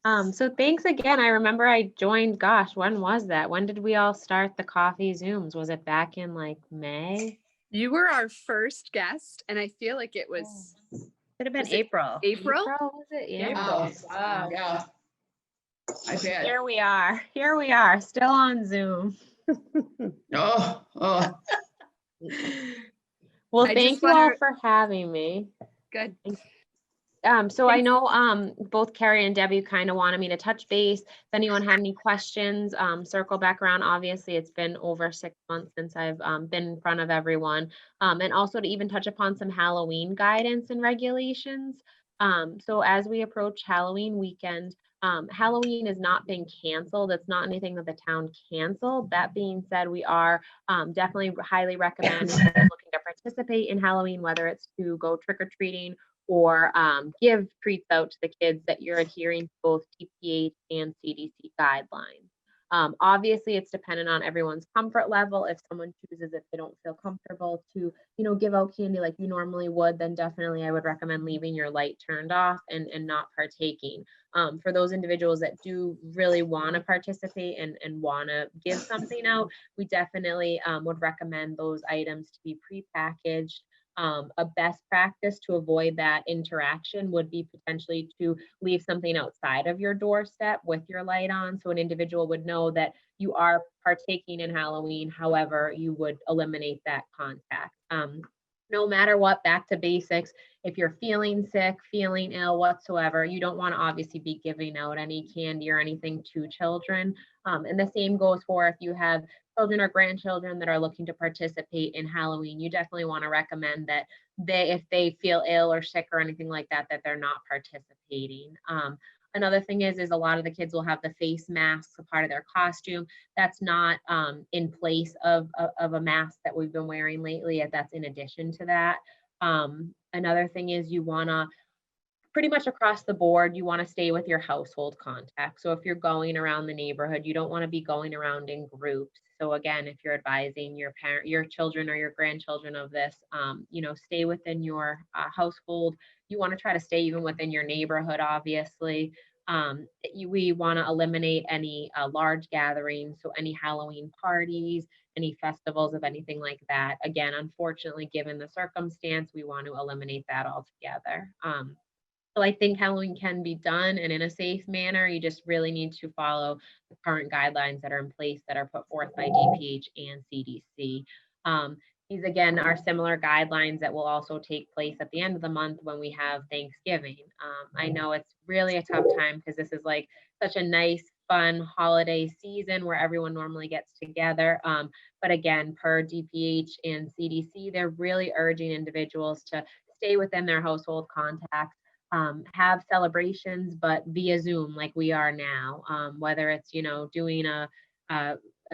So thanks again. I remember I joined, gosh, when was that? When did we all start the coffee Zooms? Was it back in like May? You were our first guest, and I feel like it was Could have been April. April? Was it? Yeah. Wow. Yeah. I bet. Here we are. Here we are, still on Zoom. Oh. Well, I thank just you all wanna- for having me. Good. So I know both Carrie and Debbie kind of wanted me to touch base. If anyone had any questions, circle back around. Obviously, it's been over 6 months since I've been in front of everyone. And also to even touch upon some Halloween guidance and regulations. So as we approach Halloween weekend, Halloween is not being canceled. It's not anything that the town canceled. That being said, we are definitely highly recommend if you're looking to participate in Halloween, whether it's to go trick-or-treating or give treats out to the kids, that you're adhering to both TPH and CDC guidelines. Obviously, it's dependent on everyone's comfort level. If someone chooses, if they don't feel comfortable to, give out candy like you normally would, then definitely I would recommend leaving your light turned off and not partaking. For those individuals that do really want to participate and want to give something out, we definitely would recommend those items to be prepackaged. A best practice to avoid that interaction would be potentially to leave something outside of your doorstep with your light on, so an individual would know that you are partaking in Halloween. However, you would eliminate that contact. No matter what, back to basics. If you're feeling sick, feeling ill whatsoever, you don't want to obviously be giving out any candy or anything to children. And the same goes for if you have children or grandchildren that are looking to participate in Halloween. You definitely want to recommend that if they feel ill or sick or anything like that, that they're not participating. Another thing is a lot of the kids will have the face masks, a part of their costume. That's not in place of a mask that we've been wearing lately. That's in addition to that. Another thing is you want to, pretty much across the board, you want to stay with your household contacts. So if you're going around the neighborhood, you don't want to be going around in groups. So again, if you're advising your children or your grandchildren of this, stay within your household. You want to try to stay even within your neighborhood, obviously. We want to eliminate any large gatherings, so any Halloween parties, any festivals of anything like that. Again, unfortunately, given the circumstance, we want to eliminate that altogether. So I think Halloween can be done and in a safe manner. You just really need to follow the current guidelines that are in place that are put forth by DPH and CDC. These again are similar guidelines that will also take place at the end of the month when we have Thanksgiving. I know it's really a tough time because this is like such a nice, fun holiday season where everyone normally gets together. But again, per DPH and CDC, they're really urging individuals to stay within their household contacts. Have celebrations, but via Zoom like we are now, whether it's, doing a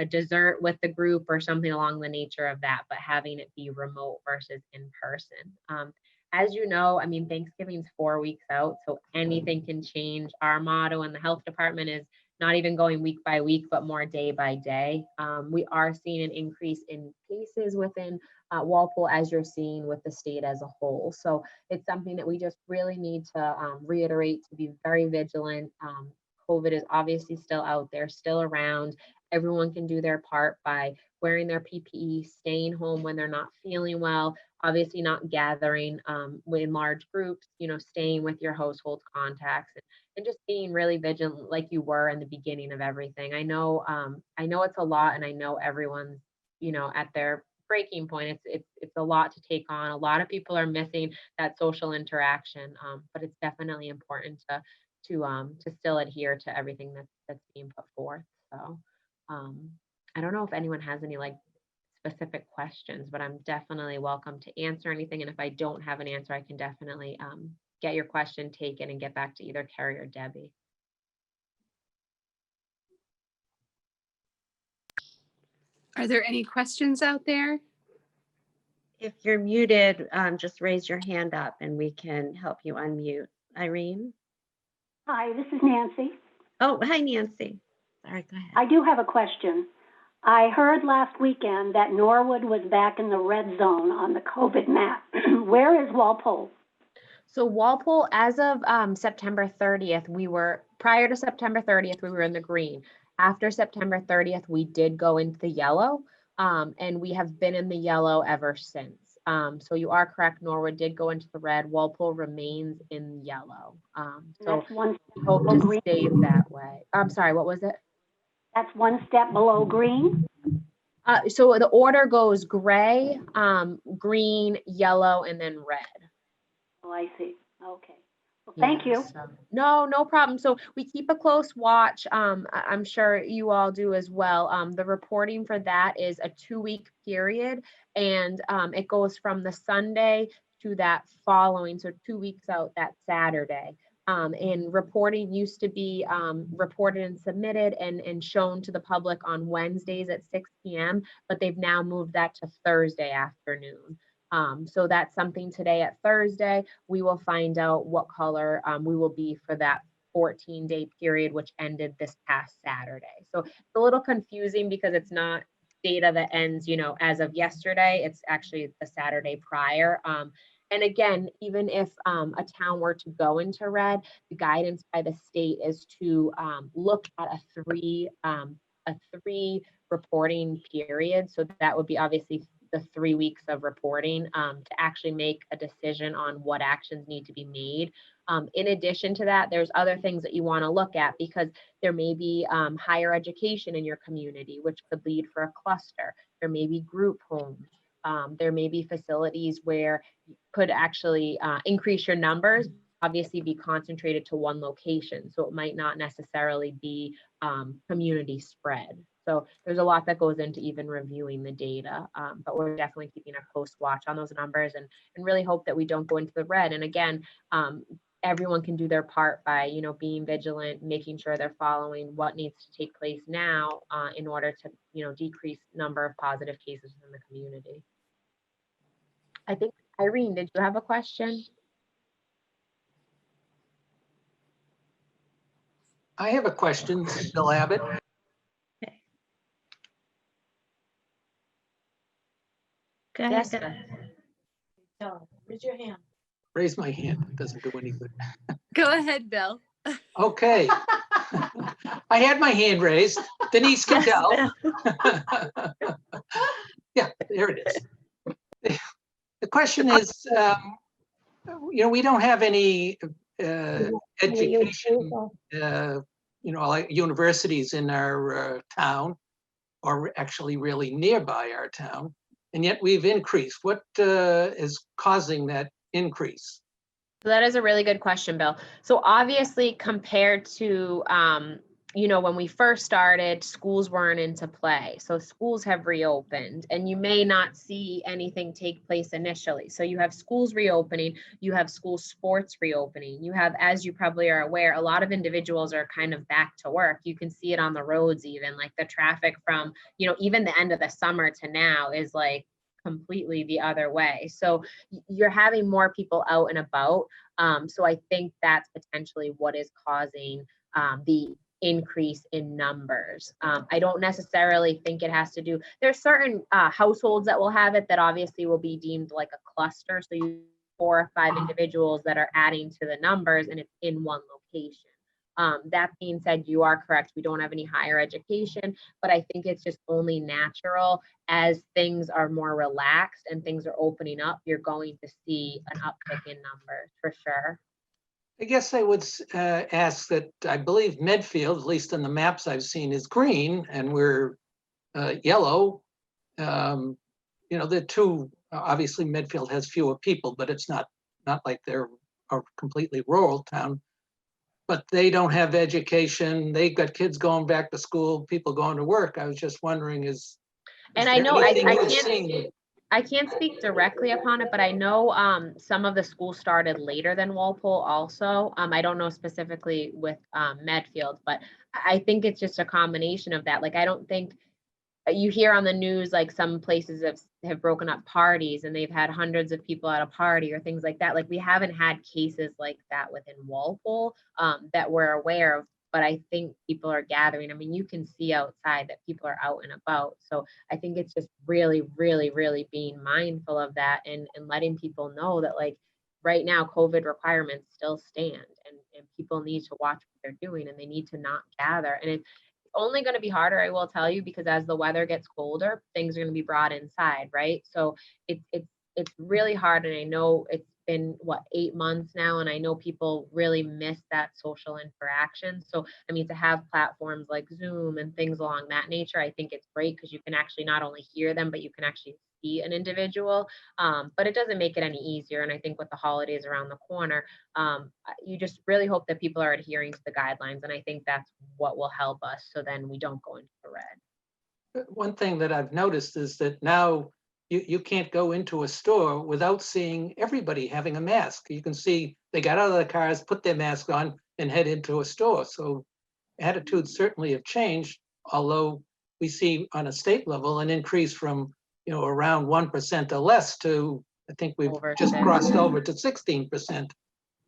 dessert with the group or something along the nature of that, but having it be remote versus in person. As you know, I mean, Thanksgiving's 4 weeks out, so anything can change. Our motto in the health department is not even going week by week, but more day by day. We are seeing an increase in cases within Walpole, as you're seeing with the state as a whole. So it's something that we just really need to reiterate, to be very vigilant. COVID is obviously still out there, still around. Everyone can do their part by wearing their PPE, staying home when they're not feeling well, obviously not gathering in large groups, staying with your household contacts and just being really vigilant like you were in the beginning of everything. I know it's a lot, and I know everyone's, at their breaking point. It's a lot to take on. A lot of people are missing that social interaction, but it's definitely important to still adhere to everything that's being put forth. So I don't know if anyone has any like specific questions, but I'm definitely welcome to answer anything. And if I don't have an answer, I can definitely get your question taken and get back to either Carrie or Debbie. Are there any questions out there? If you're muted, just raise your hand up and we can help you unmute. Irene? Hi, this is Nancy. Oh, hi, Nancy. Sorry, go ahead. I do have a question. I heard last weekend that Norwood was back in the red zone on the COVID map. Where is Walpole? So Walpole, as of September 30th, we were prior to September 30th, we were in the green. After September 30th, we did go into the yellow, and we have been in the yellow ever since. So you are correct, Norwood did go into the red, Walpole remains in yellow. So That's one we hope below to green. stay that way. I'm sorry, what was it? That's one step below green. So the order goes gray, green, yellow, and then red. Oh, I see. Okay. Well, thank Yeah, you. so- no problem. So we keep a close watch. I'm sure you all do as well. The reporting for that is a 2-week period, and it goes from the Sunday to that following, so 2 weeks out, that Saturday. And reporting used to be reported and submitted and shown to the public on Wednesdays at 6 p.m., but they've now moved that to Thursday afternoon. So that's something today at Thursday, we will find out what color we will be for that 14-day period, which ended this past Saturday. So it's a little confusing because it's not data that ends, as of yesterday, it's actually the Saturday prior. And again, even if a town were to go into red, the guidance by the state is to look at a three reporting period. So that would be obviously the 3 weeks of reporting to actually make a decision on what actions need to be made. In addition to that, there's other things that you want to look at because there may be higher education in your community, which could lead for a cluster. There may be group homes. There may be facilities where you could actually increase your numbers, obviously be concentrated to one location. So it might not necessarily be community spread. So there's a lot that goes into even reviewing the data, but we're definitely keeping a close watch on those numbers and really hope that we don't go into the red. And again, everyone can do their part by, being vigilant, making sure they're following what needs to take place now in order to, decrease number of positive cases in the community. I think, Irene, did you have a question? I have a question, Bill Abbott. Go ahead, Yes, Bill. Raise your hand. Raise my hand, it doesn't do any good. Go ahead, Bill. Okay. I had my hand raised. Denise can tell. Yeah, there it is. The question is, we don't have any education, like universities in our town, or actually really nearby our town, and yet we've increased. What is causing that increase? So that is a really good question, Bill. So obviously compared to, when we first started, schools weren't into play. So schools have reopened and you may not see anything take place initially. So you have schools reopening, you have school sports reopening, you have, as you probably are aware, a lot of individuals are kind of back to work. You can see it on the roads, even like the traffic from, even the end of the summer to now is like completely the other way. So you're having more people out and about. So I think that's potentially what is causing the increase in numbers. I don't necessarily think it has to do, there's certain households that will have it that obviously will be deemed like a cluster. So you 4 or 5 individuals that are adding to the numbers and it's in one location. That being said, you are correct. We don't have any higher education, but I think it's just only natural as things are more relaxed and things are opening up, you're going to see an uptick in numbers for sure. I guess I would ask that I believe Medfield, at least on the maps I've seen, is green and we're yellow. The two, obviously Medfield has fewer people, but it's not like they're a completely rural town. But they don't have education. They got kids going back to school, people going to work. I was just wondering And I know I can't speak directly upon it, but I know some of the schools started later than Walpole also. I don't know specifically with Medfield, but I think it's just a combination of that. Like, I don't think you hear on the news, like some places have broken up parties and they've had hundreds of people at a party or things like that. Like, we haven't had cases like that within Walpole that we're aware of. But I think people are gathering. I mean, you can see outside that people are out and about. So I think it's just really, really, really being mindful of that and letting people know that, like, right now, COVID requirements still stand and and people need to watch what they're doing and they need to not gather. And it's only going to be harder, I will tell you, because as the weather gets colder, things are going to be brought inside, right? So it's really hard, and I know it's been 8 months now, and I know people really miss that social interaction. So I mean, to have platforms like Zoom and things along that nature, I think it's great because you can actually not only hear them, but you can actually see an individual. But it doesn't make it any easier. And I think with the holidays around the corner, you just really hope that people are adhering to the guidelines, and I think that's what will help us, so then we don't go into the red. One thing that I've noticed is that now you can't go into a store without seeing everybody having a mask. You can see they got out of the cars, put their mask on, and head into a store. So attitudes certainly have changed, although we see on a state level an increase from around 1% or less to, I think we've Over just 6. crossed over to 16%.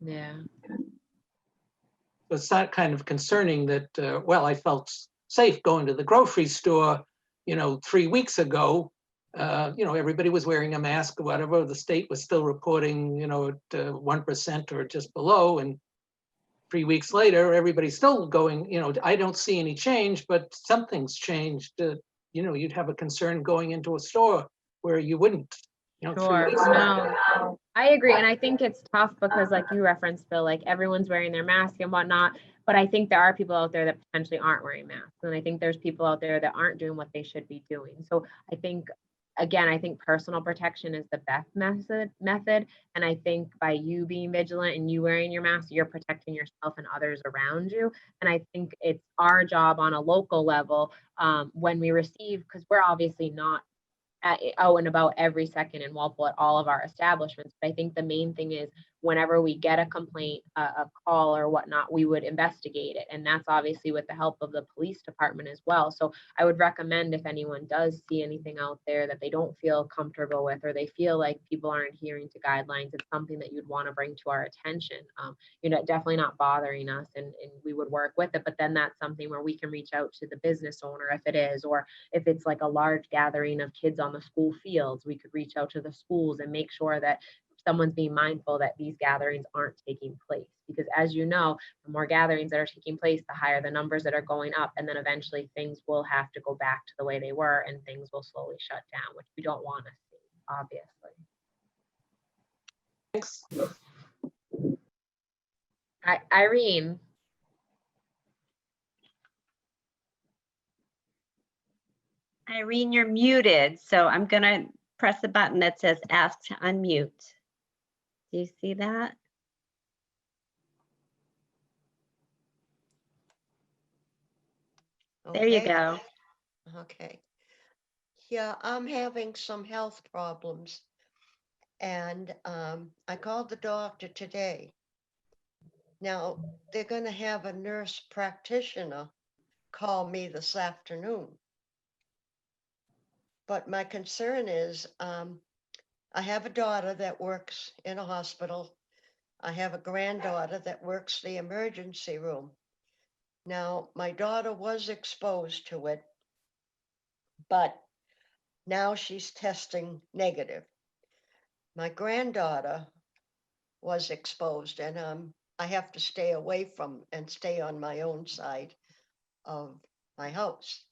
Yeah. So it's not kind of concerning that, well, I felt safe going to the grocery store, 3 weeks ago. Everybody was wearing a mask or whatever. The state was still reporting, at 1% or just below. And 3 weeks later, everybody's still going, I don't see any change, but something's changed. You'd have a concern going into a store where you wouldn't, 3 Sure. weeks ago. No, I agree. And I think it's tough because, like you referenced, Bill, like everyone's wearing their mask and whatnot. But I think there are people out there that potentially aren't wearing masks. And I think there's people out there that aren't doing what they should be doing. So I think, again, I think personal protection is the best method. And I think by you being vigilant and you wearing your mask, you're protecting yourself and others around you. And I think it's our job on a local level, when we receive, because we're obviously not out and about every second in Walpole at all of our establishments. But I think the main thing is whenever we get a complaint, a call or whatnot, we would investigate it. And that's obviously with the help of the police department as well. So I would recommend, if anyone does see anything out there that they don't feel comfortable with, or they feel like people aren't adhering to guidelines, it's something that you'd want to bring to our attention. Definitely not bothering us, and we would work with it. But then that's something where we can reach out to the business owner if it is, or if it's like a large gathering of kids on the school fields, we could reach out to the schools and make sure that someone's being mindful that these gatherings aren't taking place. Because as you know, the more gatherings that are taking place, the higher the numbers that are going up. And then eventually things will have to go back to the way they were, and things will slowly shut down, which we don't want to see, obviously. Thanks. Irene. Irene, you're muted, so I'm gonna press the button that says ask to unmute. Do you see that? There you Okay. go. Okay. Yeah, I'm having some health problems. And I called the doctor today. Now, they're going to have a nurse practitioner call me this afternoon. But my concern is I have a daughter that works in a hospital. I have a granddaughter that works the emergency room. Now, my daughter was exposed to it, but now she's testing negative. My granddaughter was exposed, and I have to stay away from and stay on my own side of my house.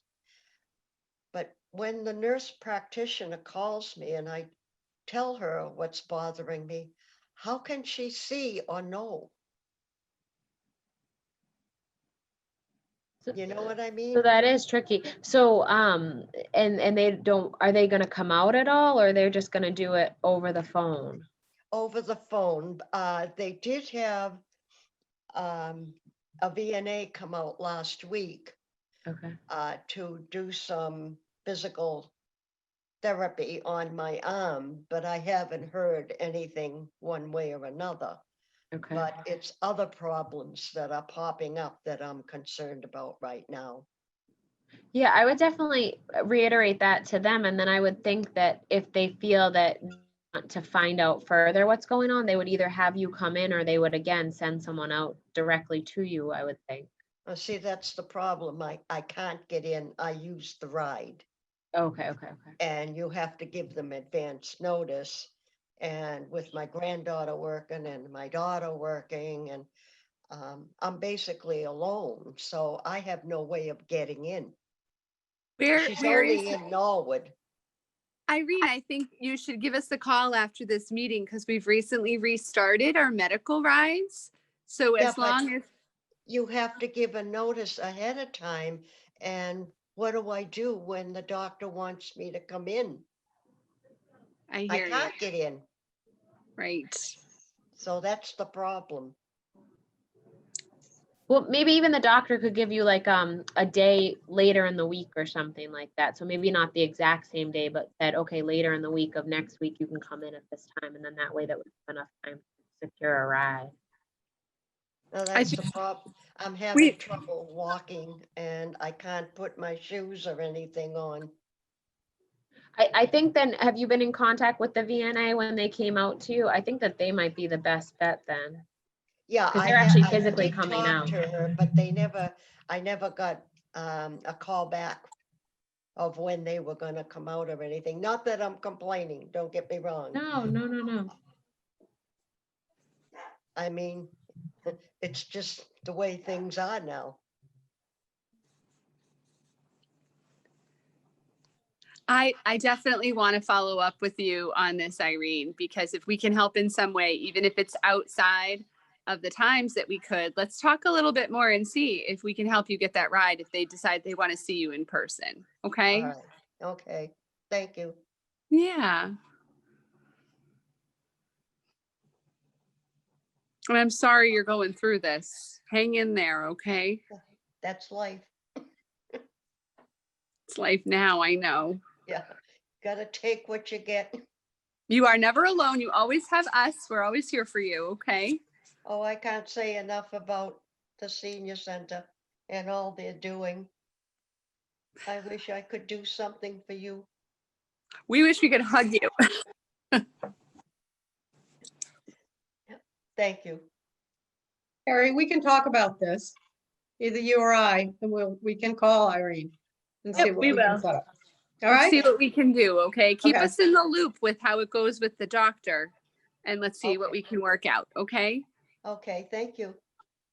But when the nurse practitioner calls me and I tell her what's bothering me, how can she see or know? You know what I mean? So that is tricky. So, and are they going to come out at all, or they're just going to do it over the phone? Over the phone. They did have a VNA come out last week Okay. to do some physical therapy on my arm, but I haven't heard anything one way or another. Okay. But it's other problems that are popping up that I'm concerned about right now. Yeah, I would definitely reiterate that to them. And then I would think that if they feel that they want to find out further what's going on, they would either have you come in, or they would again send someone out directly to you, I would think. See, that's the problem. I can't get in. I use the ride. Okay. And you have to give them advance notice. And with my granddaughter working and my daughter working, and I'm basically alone, so I have no way of getting in. She's Where is only in Norwood. Irene? I think you should give us a call after this meeting because we've recently restarted our medical rides. So Yeah, as but long as you have to give a notice ahead of time. And what do I do when the doctor wants me to come in? I I hear you, can't get in. right? So that's the problem. Well, maybe even the doctor could give you like a day later in the week or something like that. So maybe not the exact same day, but said, okay, later in the week of next week, you can come in at this time. And then that way that would have enough time to secure a ride. Now I that's the think problem. I'm we having trouble walking and I can't put my shoes or anything on. I think then, have you been in contact with the VNA when they came out to you? I think that they might be the best bet then. Yeah, Because they're actually I physically did coming talk out. to her, but I never got a call back of when they were gonna come out or anything. Not that I'm complaining, don't get me wrong. No. I mean, it's just the way things are now. I definitely want to follow up with you on this, Irene, because if we can help in some way, even if it's outside of the times that we could, let's talk a little bit more and see if we can help you get that ride if they decide they want to see you in person. All Okay? right, okay, thank you. Yeah. And I'm sorry you're going through this. Hang in there, okay? That's life. It's life now, I know. Yeah, gotta take what you get. You are never alone. You always have us. We're always here for you, okay? Oh, I can't say enough about the senior center and all they're doing. I wish I could do something for you. We wish we could hug you. Thank you. Harry, we can talk about this, either you or I, and we can call Irene and see Yep, what we we can will. set up. All Let's right? see what we can do, okay? Keep Okay. us in the loop with how it goes with the doctor, and let's see what Okay. we can work out, okay? Okay, thank you.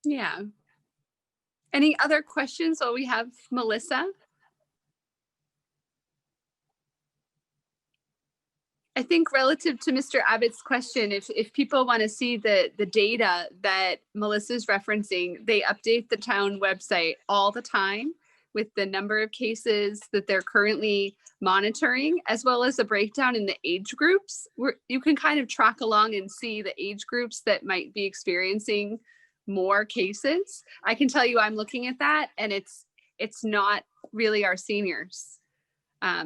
Yeah. Any other questions while we have Melissa? I think relative to Mr. Abbott's question, if people want to see the data that Melissa's referencing, they update the town website all the time with the number of cases that they're currently monitoring, as well as a breakdown in the age groups, where you can kind of track along and see the age groups that might be experiencing more cases. I can tell you I'm looking at that, and it's not really our seniors.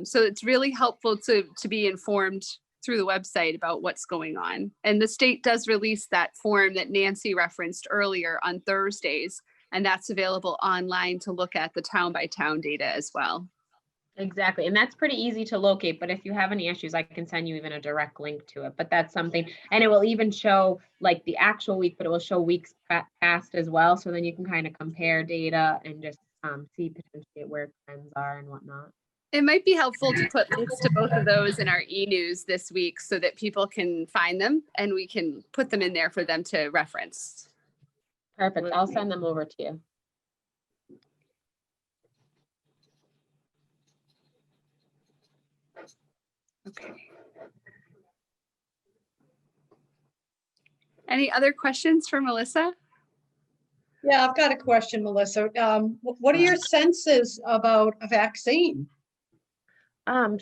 So it's really helpful to be informed through the website about what's going on. And the state does release that form that Nancy referenced earlier on Thursdays, and that's available online to look at the town by town data as well. Exactly. And that's pretty easy to locate. But if you have any issues, I can send you even a direct link to it. But that's something, and it will even show like the actual week, but it will show weeks past as well. So then you can kind of compare data and just see potentially where trends are and whatnot. It might be helpful to put links to both of those in our e-news this week so that people can find them and we can put them in there for them to reference. Perfect. I'll send them over to you. Okay. Any other questions for Melissa? Yeah, I've got a question, Melissa. What are your senses about a vaccine?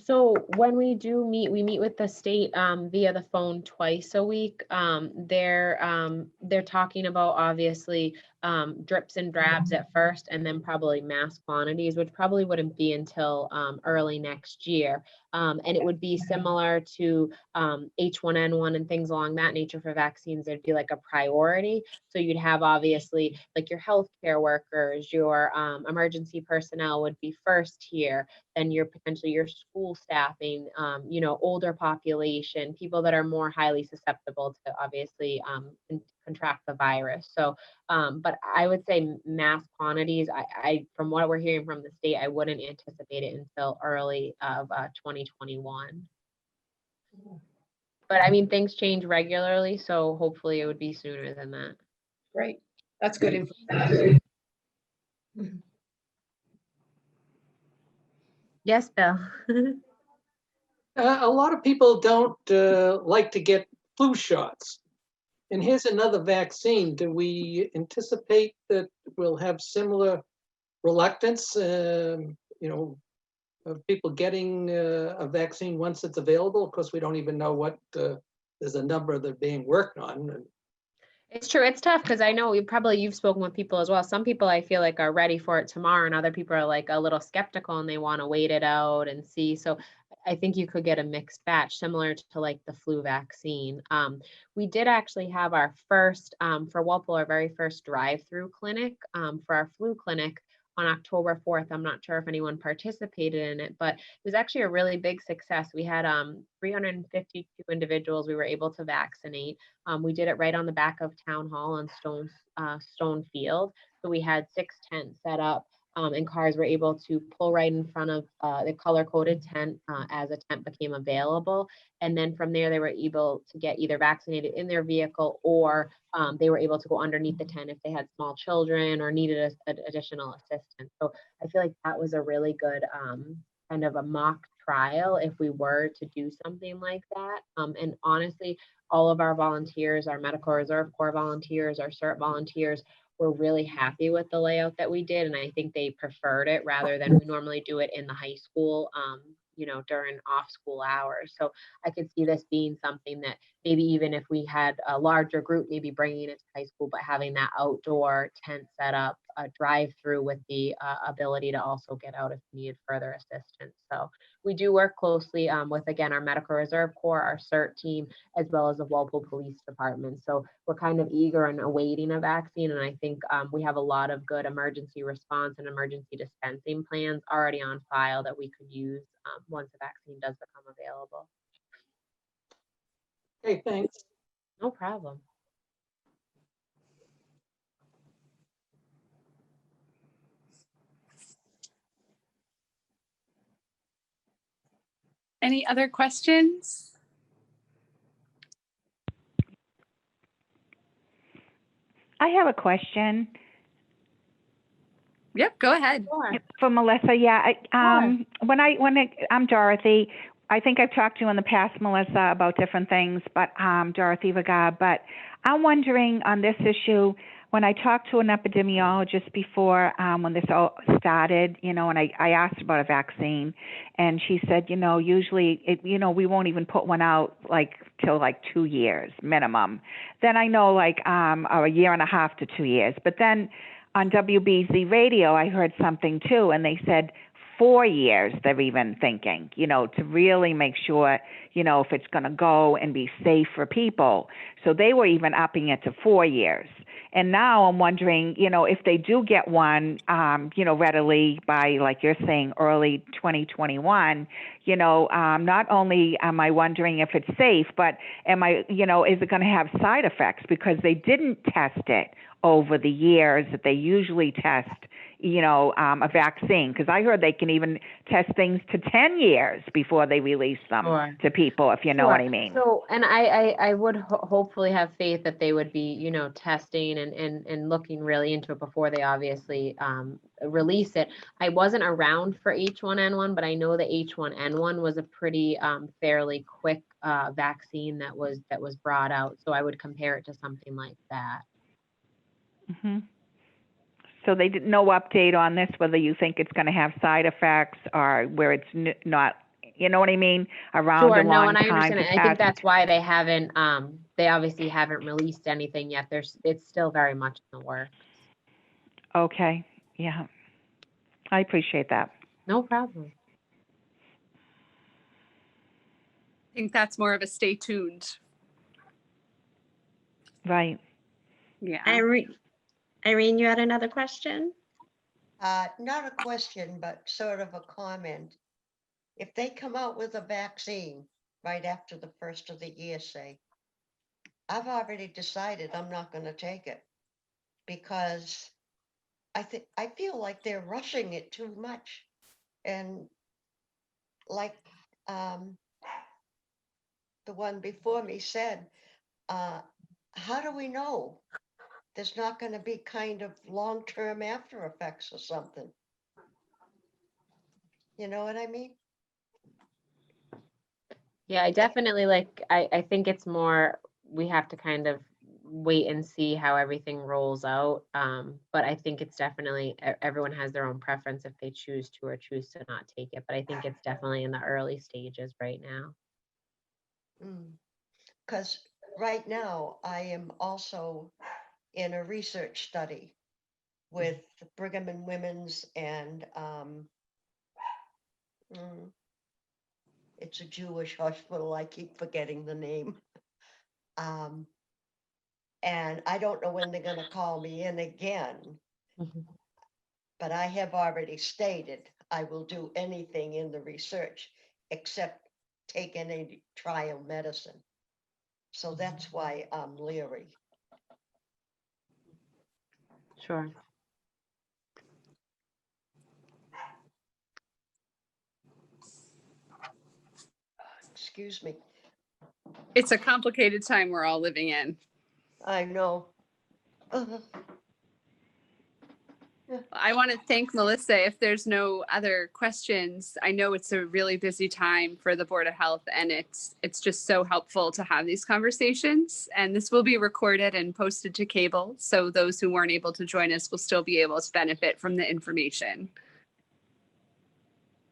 So when we do meet, we meet with the state via the phone twice a week. They're talking about obviously drips and drabs at first, and then probably mass quantities, which probably wouldn't be until early next year. And it would be similar to H1N1 and things along that nature for vaccines. There'd be like a priority. So you'd have obviously like your healthcare workers, your emergency personnel would be first here, then your potentially your school staffing, older population, people that are more highly susceptible to obviously contract the virus. So, but I would say mass quantities, I from what we're hearing from the state, I wouldn't anticipate it until early of 2021. But I mean, things change regularly, so hopefully it would be sooner than that. Great, That's good information. Yes, Bill. A lot of people don't like to get flu shots. And here's another vaccine. Do we anticipate that we'll have similar reluctance, of people getting a vaccine once it's available? Of course, we don't even know what, there's a number that are being worked on. It's true. It's tough because I know you've spoken with people as well. Some people I feel like are ready for it tomorrow, and other people are like a little skeptical and they want to wait it out and see. So I think you could get a mixed batch, similar to like the flu vaccine. We did actually have our first for Walpole, our very first drive-through clinic for our flu clinic on October 4th. I'm not sure if anyone participated in it, but it was actually a really big success. We had 352 individuals we were able to vaccinate. We did it right on the back of Town Hall on Stone Field. So we had 6 tents set up, and cars were able to pull right in front of the color-coded tent as a tent became available. And then from there, they were able to get either vaccinated in their vehicle, or they were able to go underneath the tent if they had small children or needed additional assistance. So I feel like that was a really good kind of a mock trial if we were to do something like that. And honestly, all of our volunteers, our Medical Reserve Corps volunteers, our CERT volunteers, were really happy with the layout that we did. And I think they preferred it rather than we normally do it in the high school, during off school hours. So I could see this being something that maybe even if we had a larger group, maybe bringing it to high school, but having that outdoor tent set up, a drive through with the ability to also get out if needed further assistance. So we do work closely with, again, our Medical Reserve Corps, our CERT team, as well as the Walpole Police Department. So we're kind of eager and awaiting a vaccine. And I think we have a lot of good emergency response and emergency dispensing plans already on file that we could use once the vaccine does become available. Okay, thanks. No problem. Any other questions? I have a question Yep, go ahead. Sure. for Melissa. Yeah, I'm Dorothy. I think I've talked to you in the past, Melissa, about different things, but Dorothy Vagar. But I'm wondering on this issue, when I talked to an epidemiologist before, when this all started, and I asked about a vaccine, and she said, usually, we won't even put one out till 2 years minimum. Then I know or a year and a half to 2 years. But then on WBZ radio, I heard something too, and they said 4 years they're even thinking, to really make sure, if it's going to go and be safe for people. So they were even upping it to 4 years. And now I'm wondering, if they do get one, readily by, like you're saying, early 2021, not only am I wondering if it's safe, but is it going to have side effects? Because they didn't test it over the years that they usually test, a vaccine. Because I heard they can even test things to 10 years before they release them to people, if you know what I mean. So, and I would hopefully have faith that they would be, testing and looking really into it before they obviously release it. I wasn't around for H1N1, but I know the H1N1 was a pretty fairly quick vaccine that was brought out. So I would compare it to something like that. Mm-hmm. So they did no update on this, whether you think it's going to have side effects or where it's not, you know what I mean? Around Sure, a long and I time understand to it. I think test. that's why they haven't, they obviously haven't released anything yet. It's still very much in the works. Okay, yeah. I appreciate that. No problem. I think that's more of a stay tuned. Right. Yeah. Irene, you had another question? Not a question, but sort of a comment. If they come out with a vaccine right after the first of the year, say, I've already decided I'm not going to take it because I feel like they're rushing it too much. And like the one before me said, how do we know there's not going to be kind of long-term after effects or something. You know what I mean? Yeah, I definitely I think it's more, we have to kind of wait and see how everything rolls out. But I think it's definitely, everyone has their own preference if they choose to or choose to not take it. But I think it's definitely in the early stages right now. Because right now I am also in a research study with Brigham and Women's and it's a Jewish hospital. I keep forgetting the name. And I don't know when they're going to call me in again, but I have already stated I will do anything in the research except take any trial medicine. So that's why I'm leery. Sure. Excuse me. It's a complicated time we're all living in. I know. I want to thank Melissa. If there's no other questions, I know it's a really busy time for the Board of Health, and it's just so helpful to have these conversations. And this will be recorded and posted to cable, so those who weren't able to join us will still be able to benefit from the information.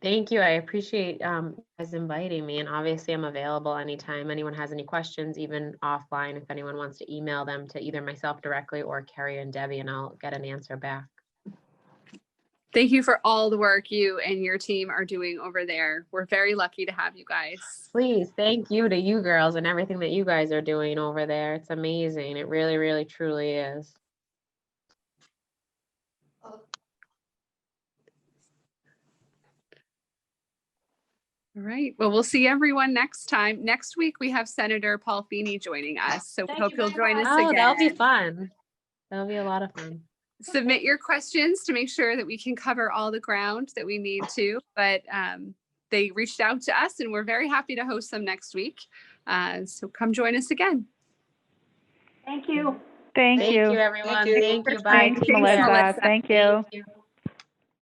Thank you. I appreciate guys inviting me, and obviously I'm available anytime anyone has any questions, even offline, if anyone wants to email them to either myself directly or Carrie and Debbie, and I'll get an answer back. Thank you for all the work you and your team are doing over there. We're very lucky to have you guys. Please, thank you to you girls and everything that you guys are doing over there. It's amazing. It really, really, truly is. All right. Well, we'll see everyone next time. Next week, we have Senator Paul Feeney joining us. So we hope you'll join us Oh, again. that'll be fun. That'll be a lot of fun. Submit your questions to make sure that we can cover all the ground that we need to. But they reached out to us and we're very happy to host them next week. So come join us again. Thank you. Thank you. Thank you, everyone. you. Thank you. Bye. Thanks, Take care. Melissa. Thank you. Thank you.